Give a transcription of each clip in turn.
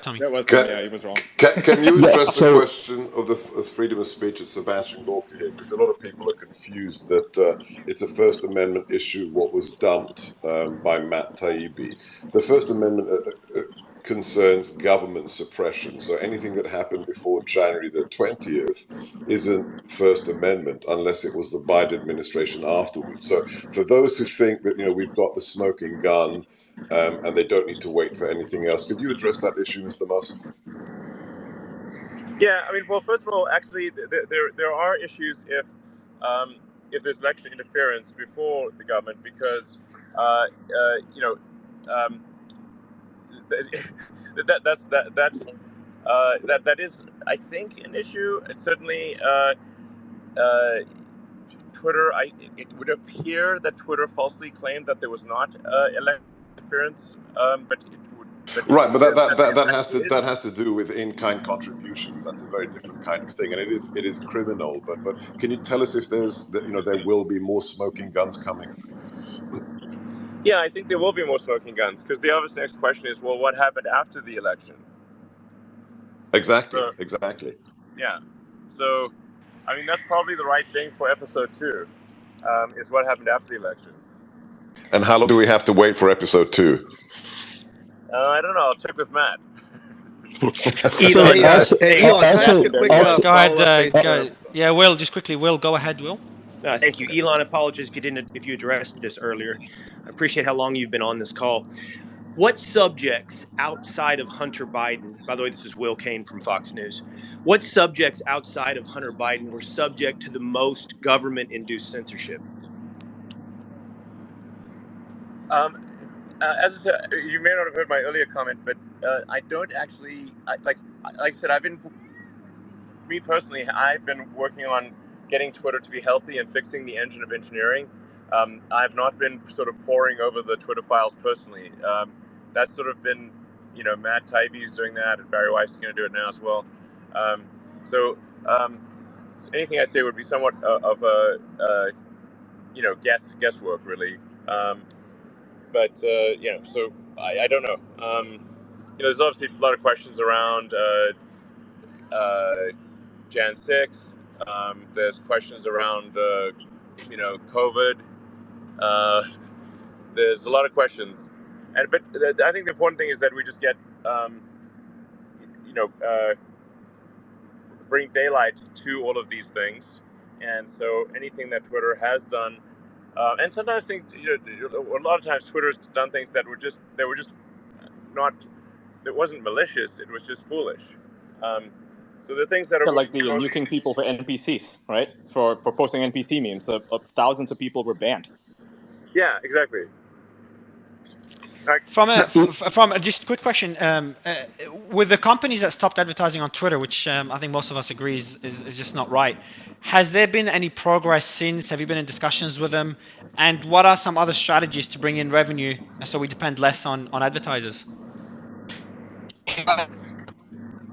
Tommy. That was Can, him. Yeah, he was wrong. can you Yeah, address the so question of the freedom of speech of Sebastian Gorka here? Because a lot of people are confused that it's a First Amendment issue, what was dumped by Matt Taibbi. The First Amendment concerns government suppression. So anything that happened before January the 20th isn't First Amendment unless it was the Biden administration afterwards. So for those who think that, we've got the smoking gun and they don't need to wait for anything else, could you address that issue, Mr. Musk? Yeah, I mean, well, first of all, actually, there are issues if there's election interference before the government, because you know um, that is, I think, an issue. It's certainly uh, Twitter. It would appear that Twitter falsely claimed that there was not election interference, but it would. But it Right, but appears that is. has to do with in-kind contributions. That's a very different kind of thing, and it is criminal. But can you tell us if there will be more smoking guns coming? Yeah, I think there will be more smoking guns, because the obvious next question is, well, what happened after the election? Exactly, So, exactly. yeah. So, I mean, that's probably the right thing for episode 2, is what happened after the election. And how long do we have to wait for episode 2? I don't know. I'll check with Matt. so Elon, also Elon, can I ask a also quick also Go follow-up? ahead. Go. Yeah, Will, just quickly. Will, go ahead, Will. Thank you, Elon. Apologies if you addressed this earlier. I appreciate how long you've been on this call. What subjects outside of Hunter Biden, by the way, this is Will Kane from Fox News, what subjects outside of Hunter Biden were subject to the most government-induced censorship? As I said, you may not have heard my earlier comment, but I don't actually, like I said, me personally, I've been working on getting Twitter to be healthy and fixing the engine of engineering. I've not been sort of poring over the Twitter files personally. That's sort of been, Matt Taibbi is doing that, and Barry Weiss is going to do it now as well. Um, so, um, so anything I say would be somewhat of a, guesswork, really. But so I don't know. There's obviously a lot of questions around Jan 6th. There's questions around, COVID. Uh, there's a lot of questions, but I think the important thing is that we just get, you know, uh, bring daylight to all of these things, and so anything that Twitter has done, and sometimes things, a lot of times Twitter's done things that were just not. It wasn't malicious. It was just foolish. Um, so the things that are Yeah, like the nuking people for NPCs, right? For posting NPC memes, thousands of people were banned. yeah, exactly. From just a quick question, with the companies that stopped advertising on Twitter, which I think most of us agree is just not right, has there been any progress since? Have you been in discussions with them? And what are some other strategies to bring in revenue so we depend less on advertisers?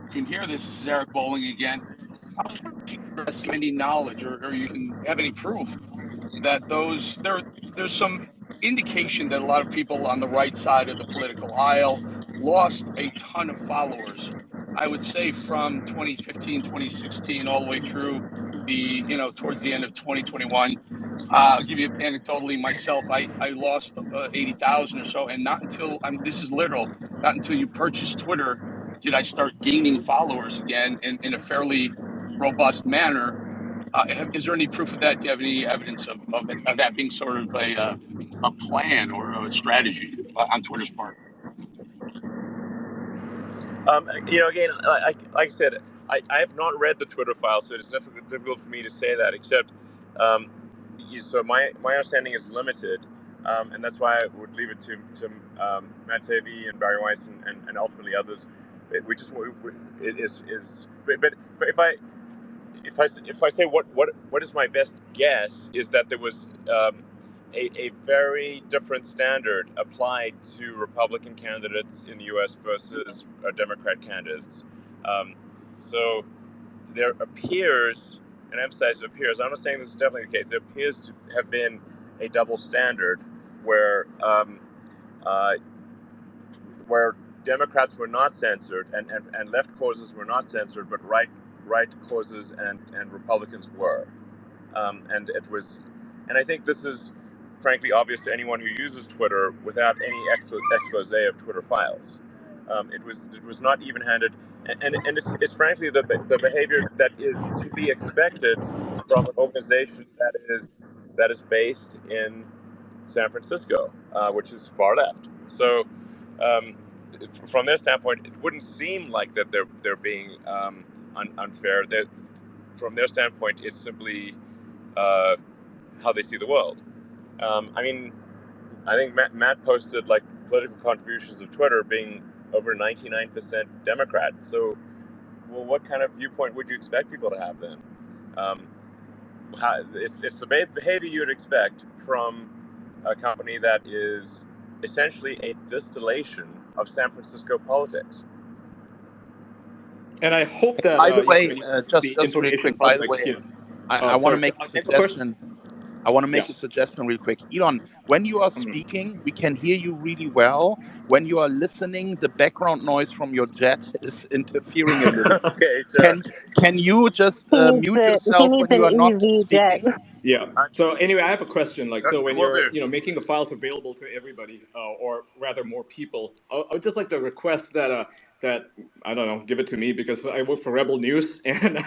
You can hear this. This is Eric Bowling again. I was wondering if you have any knowledge or you can have any proof that there's some indication that a lot of people on the right side of the political aisle lost a ton of followers. I would say from 2015, 2016, all the way through towards the end of 2021. I'll give you anecdotally myself. I lost 80,000 or so, and not until this is literal. Not until you purchased Twitter did I start gaining followers again in a fairly robust manner. Is there any proof of that? Do you have any evidence of that being sort of a plan or a strategy on Twitter's part? Again, like I said, I have not read the Twitter file, so it's difficult for me to say that. Except, so my understanding is limited, and that's why I would leave it to Matt Taibbi and Barry Weiss and ultimately others. It is. But if I say what is my best guess is that there was a very different standard applied to Republican candidates in the U.S. versus Democrat candidates. So there appears, and I emphasize appears, I'm not saying this is definitely the case, there appears to have been a double standard where Democrats were not censored and left causes were not censored, but right causes and Republicans were. And it was, and I think this is frankly obvious to anyone who uses Twitter without any expose of Twitter files. It was not even-handed, and it's frankly the behavior that is to be expected from an organization that is based in San Francisco, which is far left. So, um, from their standpoint, it wouldn't seem like that they're being unfair. That from their standpoint, it's simply how they see the world. I mean, I think Matt posted like political contributions of Twitter being over 99% Democrat. So, well, what kind of viewpoint would you expect people to have then? It's the behavior you'd expect from a company that is essentially a distillation of San Francisco politics. And I hope that By the way, when you just the really information quick. By the public, way, I want to sorry, make a I have a question. suggestion. I want to Yeah. make a suggestion real quick. Elon, when you are speaking, we can hear you really well. When you are listening, the background noise from your jet is interfering a little. Okay, sure. Can you just mute He yourself needs when you an are not EV jet. speaking? Yeah. So anyway, I have a question. Like, so when Will you're, do. making the files available to everybody, or rather more people, I would just like to request that, that I don't know, give it to me because I work for Rebel News, and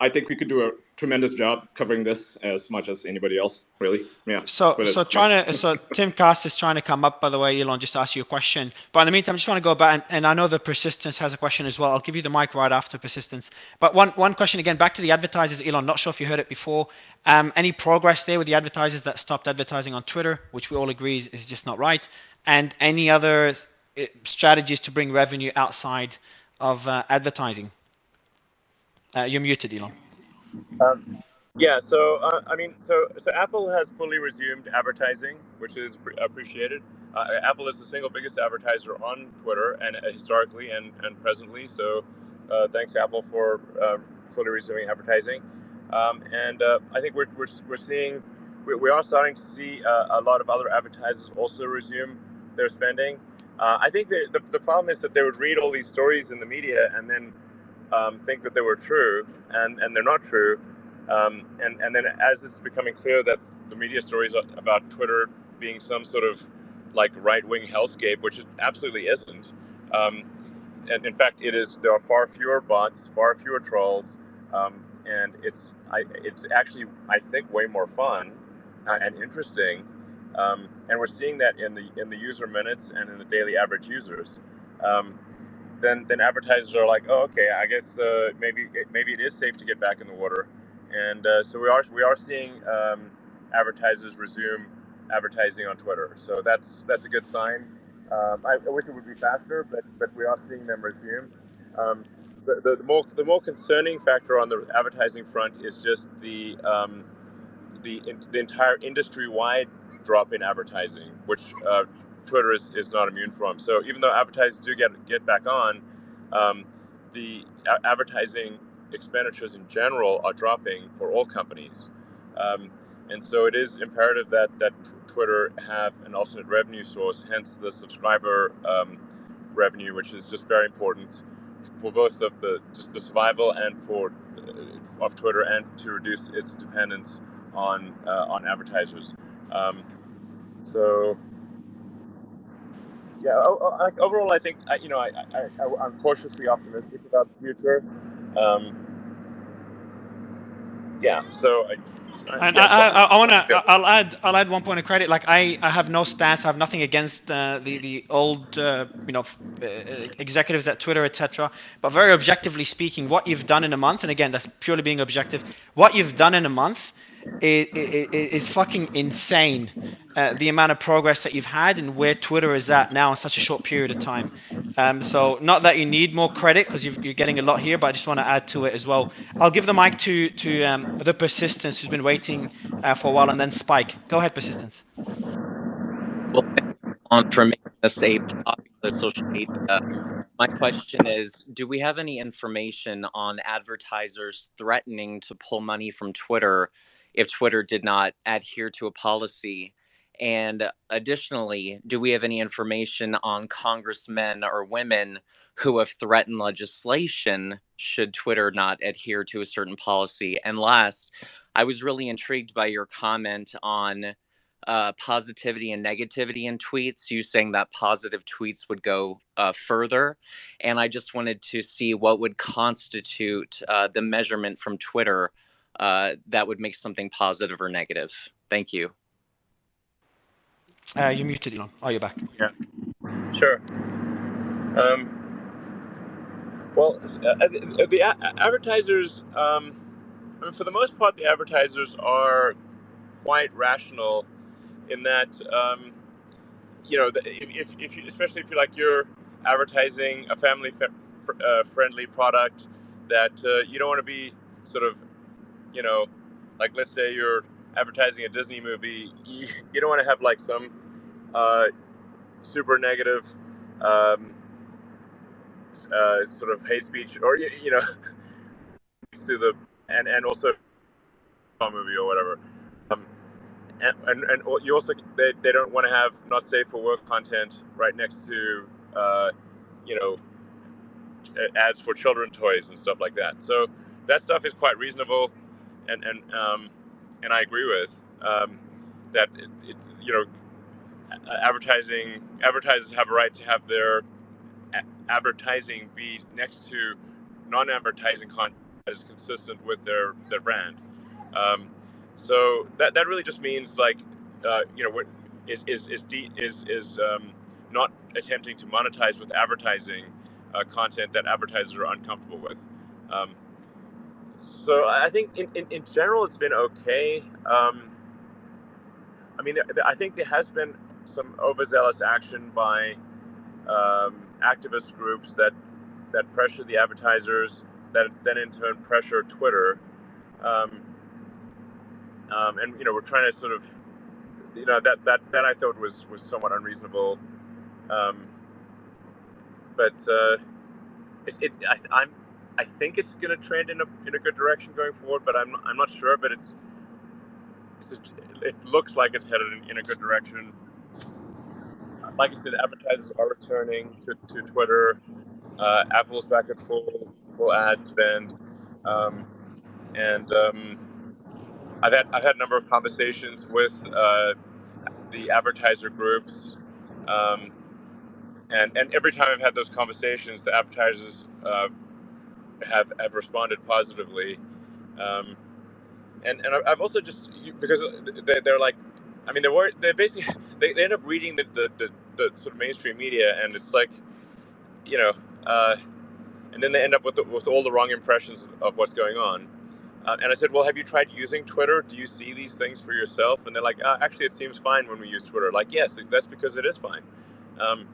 I think we could do a tremendous job covering this as much as anybody else, really. Yeah. So But it's Tim Cass is trying to come up, by the way, Elon, just to ask you a question. But in the meantime, I just want to go back, and I know the Persistence has a question as well. I'll give you the mic right after Persistence. But one question again, back to the advertisers, Elon. Not sure if you heard it before. Any progress there with the advertisers that stopped advertising on Twitter, which we all agree is just not right, and any other strategies to bring revenue outside of advertising? You're muted, Elon. Yeah, so I mean, so Apple has fully resumed advertising, which is appreciated. Apple is the single biggest advertiser on Twitter, and historically and presently. So, thanks Apple for fully resuming advertising. And I think we're seeing we are starting to see a lot of other advertisers also resume their spending. I think the problem is that they would read all these stories in the media and then think that they were true, and they're not true. And then as it's becoming clear that the media stories about Twitter being some sort of like right-wing hellscape, which it absolutely isn't. And in fact, it is. There are far fewer bots, far fewer trolls, and it's actually, I think, way more fun and interesting. And we're seeing that in the user minutes and in the daily average users. Then advertisers are like, oh, okay, I guess maybe it is safe to get back in the water, and so we are seeing advertisers resume advertising on Twitter. So that's a good sign. I wish it would be faster, but we are seeing them resume. The more concerning factor on the advertising front is just the entire industry-wide drop in advertising, which Twitter is not immune from. So even though advertisers do get back on, the advertising expenditures in general are dropping for all companies. And so it is imperative that Twitter have an alternate revenue source, hence the subscriber revenue, which is just very important for both of the survival and for of Twitter, and to reduce its dependence on advertisers. So yeah, overall, I think I'm cautiously optimistic about the future. Yeah, so And yeah, I'll add one point of credit. Like I have no stance. I have nothing against the old executives at Twitter, etc. But very objectively speaking, what you've done in a month, and again, that's purely being objective. What you've done in a month is fucking insane. The amount of progress that you've had and where Twitter is at now in such a short period of time. So not that you need more credit because you're getting a lot here, but I just want to add to it as well. I'll give the mic to the Persistence who's been waiting for a while, and then Spike. Go ahead, Persistence. Well, thanks, Elon, for making this a popular social media. My question is, do we have any information on advertisers threatening to pull money from Twitter if Twitter did not adhere to a policy? And additionally, do we have any information on congressmen or women who have threatened legislation should Twitter not adhere to a certain policy? And last, I was really intrigued by your comment on positivity and negativity in tweets, you saying that positive tweets would go further. And I just wanted to see what would constitute the measurement from Twitter that would make something positive or negative. Thank you. You're muted, Elon. Oh, you're back. Yeah, sure. Well, the advertisers, I mean, for the most part, the advertisers are quite rational in that, if you, especially if you're advertising a friendly product, that you don't want to be sort of, like, let's say you're advertising a Disney movie, you don't want to have like some super negative sort of hate speech, or to the and also a movie or whatever. And you also they don't want to have not safe for work content right next to you know ads for children toys and stuff like that. So that stuff is quite reasonable, and I agree with that. Advertisers have a right to have their advertising be next to non-advertising content that is consistent with their brand. So that really just means like what is not attempting to monetize with advertising content that advertisers are uncomfortable with. So I think in general it's been okay. I mean, I think there has been some overzealous action by activist groups that pressure the advertisers, that then in turn pressure Twitter, and we're trying to sort of, that I thought was somewhat unreasonable, but I think it's going to trend in a good direction going forward, but I'm not sure, but it looks like it's headed in a good direction. Like I said, advertisers are returning to Twitter. Apple's back at full ad spend, and I've had a number of conversations with the advertiser groups, and every time I've had those conversations, the advertisers have responded positively, and I've also just, because they're like, I mean, they're basically they end up reading the sort of mainstream media, and it's like, and then they end up with all the wrong impressions of what's going on. And I said, well, have you tried using Twitter? Do you see these things for yourself? And they're like, actually, it seems fine when we use Twitter. Like, yes, that's because it is fine. And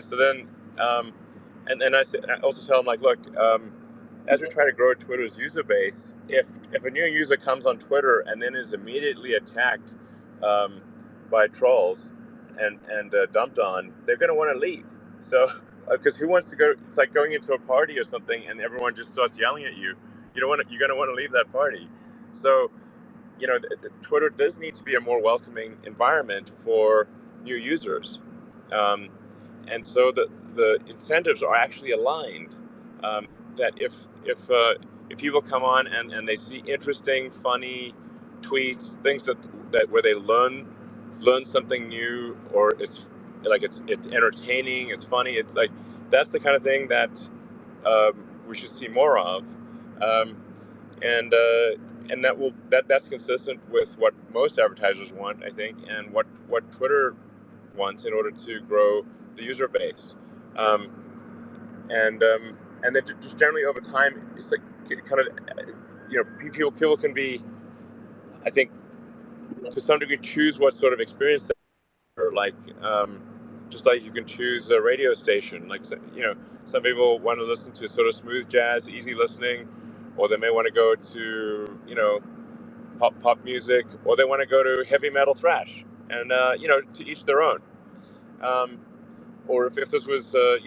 so then, and I also tell them, like, look, as we try to grow Twitter's user base, if a new user comes on Twitter and then is immediately attacked by trolls and dumped on, they're going to want to leave. So, because who wants to go? It's like going into a party or something and everyone just starts yelling at you. You're going to want to leave that party. So, Twitter does need to be a more welcoming environment for new users. And so the incentives are actually aligned. That if people come on and they see interesting, funny tweets, things that where they learn something new, or it's entertaining, it's funny, it's like, that's the kind of thing that we should see more of, and that's consistent with what most advertisers want, I think, and what Twitter wants in order to grow the user base, and then just generally over time, it's like kind of, people can be, I think, to some degree, choose what sort of experience they are, like, just like you can choose a radio station. Like, some people want to listen to sort of smooth jazz, easy listening, or they may want to go to, pop music, or they want to go to heavy metal thrash, and to each their own. Or if this was, do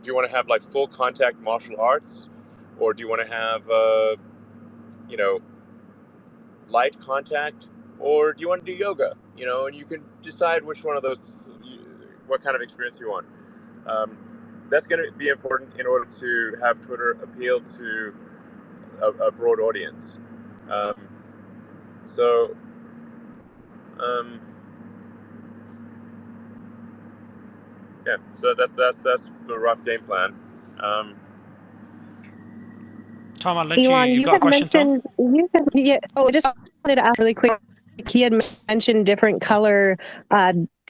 you want to have like full contact martial arts, or do you want to have light contact, or do you want to do yoga? And you can decide which one of those, what kind of experience you want. That's going to be important in order to have Twitter appeal to a broad audience. So that's the rough game plan. Tom, I'll let Elon, you got a question, Tom? Just wanted to ask really quick. He had mentioned different color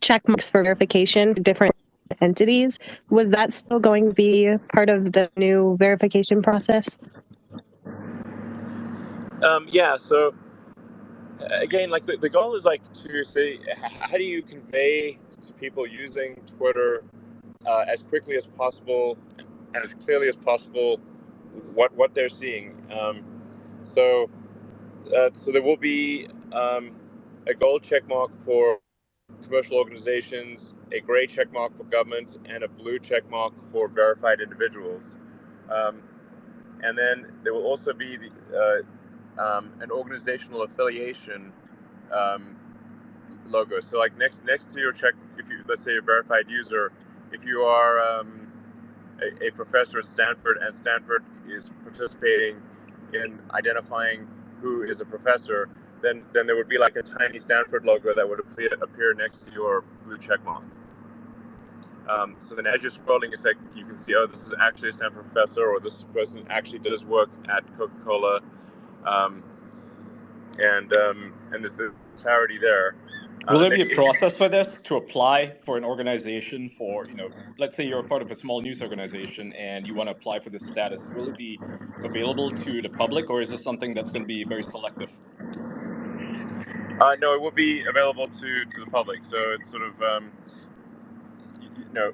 check marks for verification for different entities. Was that still going to be part of the new verification process? Yeah. So again, like the goal is like to say, how do you convey to people using Twitter as quickly as possible and as clearly as possible what they're seeing. So there will be a gold check mark for commercial organizations, a gray check mark for government, and a blue check mark for verified individuals. And then there will also be an organizational affiliation logo. So like next to your check, if you, let's say, a verified user, if you are a professor at Stanford and Stanford is participating in identifying who is a professor, then there would be like a tiny Stanford logo that would appear next to your blue check mark. So then as you're scrolling, it's like you can see, oh, this is actually a Stanford professor, or this person actually does work at Coca-Cola, and there's the clarity there. Will there be a process for this to apply for an organization for, let's say you're a part of a small news organization and you want to apply for this status. Will it be available to the public, or is this something that's going to be very selective? No, it will be available to the public. So it's sort of,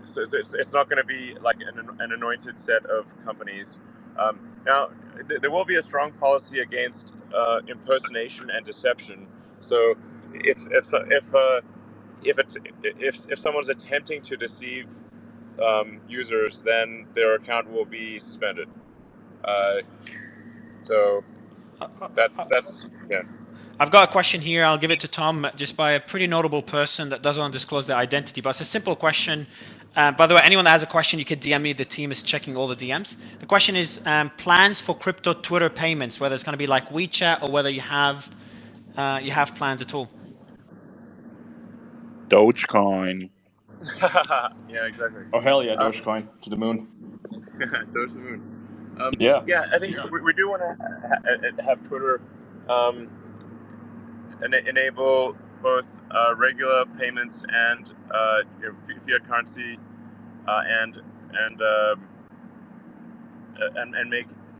so it's not going to be like an anointed set of companies. Now, there will be a strong policy against impersonation and deception. So if someone's attempting to deceive users, then their account will be suspended. So that's yeah. I've got a question here. I'll give it to Tom, just by a pretty notable person that doesn't want to disclose their identity, but it's a simple question. By the way, anyone that has a question, you could DM me. The team is checking all the DMs. The question is plans for crypto Twitter payments, whether it's going to be like WeChat or whether you have plans at all. Dogecoin. Yeah, exactly. Oh, hell yeah, Dogecoin to the moon. Doge the moon. Yeah, I think we do want to have Twitter enable both regular payments and fiat currency, and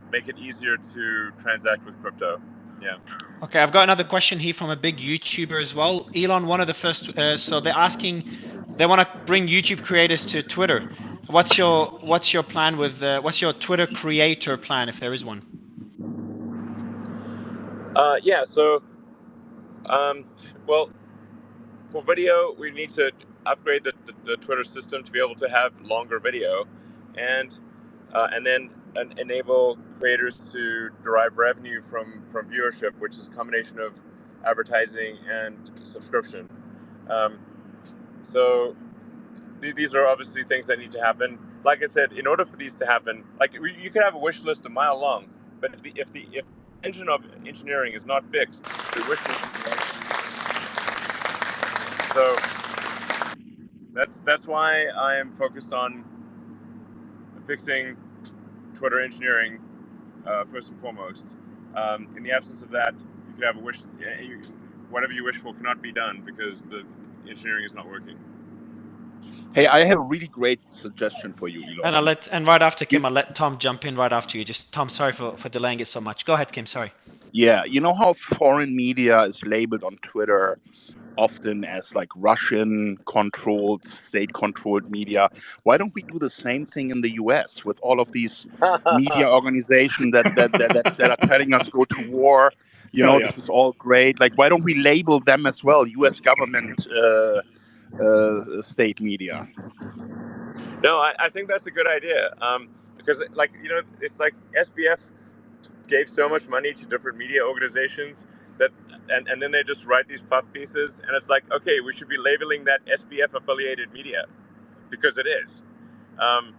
make it easier to transact with crypto. Yeah. Okay, I've got another question here from a big YouTuber as well. Elon, one of the first. So they're asking, they want to bring YouTube creators to Twitter. What's your plan with? What's your Twitter creator plan, if there is one? Yeah. So, well, for video, we need to upgrade the Twitter system to be able to have longer video, and then enable creators to derive revenue from viewership, which is a combination of advertising and subscription. So these are obviously things that need to happen. Like I said, in order for these to happen, like you could have a wish list a mile long, but if the engine of engineering is not fixed, the wish list. So that's why I am focused on fixing Twitter engineering first and foremost. In the absence of that, you could have a wish. Whatever you wish for cannot be done because the engineering is not working. Hey, I have a really great suggestion for you, Elon. And right after Kim, I'll let Tom jump in right after you. Just Tom, sorry for delaying it so much. Go ahead, Kim. Sorry. Yeah, you know how foreign media is labeled on Twitter often as like Russian-controlled, state-controlled media. Why don't we do the same thing in the US with all of these media organizations that are telling us go to war? This is all great. Like, why don't we label them as well, US government state media? No, I think that's a good idea. Because it's like SBF gave so much money to different media organizations that and then they just write these puff pieces, and it's like, okay, we should be labeling that SBF affiliated media because it is. Um,